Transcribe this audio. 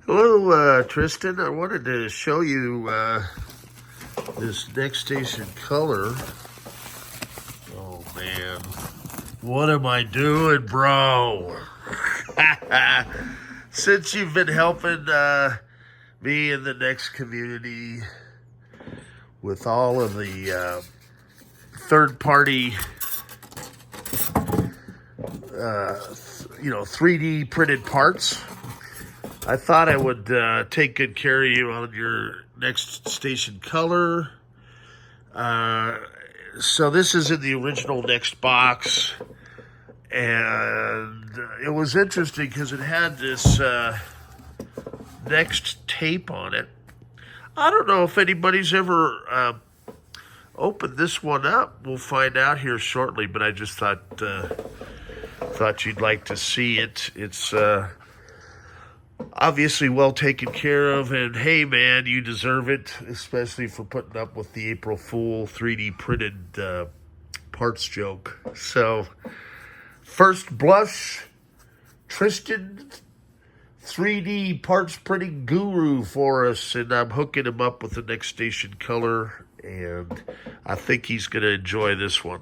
Hello, Tristin. I wanted to show you this NeXTstation color. Oh, man. What am I doing, bro? Since you've been helping me in the Next community with all of the third-party, 3D printed parts, I thought I would take good care of you on your NeXTstation color. So this is in the original Next box, and it was interesting because it had this Next tape on it. I don't know if anybody's ever opened this one up. We'll find out here shortly, but I just thought you'd like to see it. It's obviously well taken care of, and hey man, you deserve it, especially for putting up with the April Fool 3D printed parts joke. So first blush, Tristin 3D parts printing guru for us, and I'm hooking him up with the NeXTstation color, and I think he's going to enjoy this one.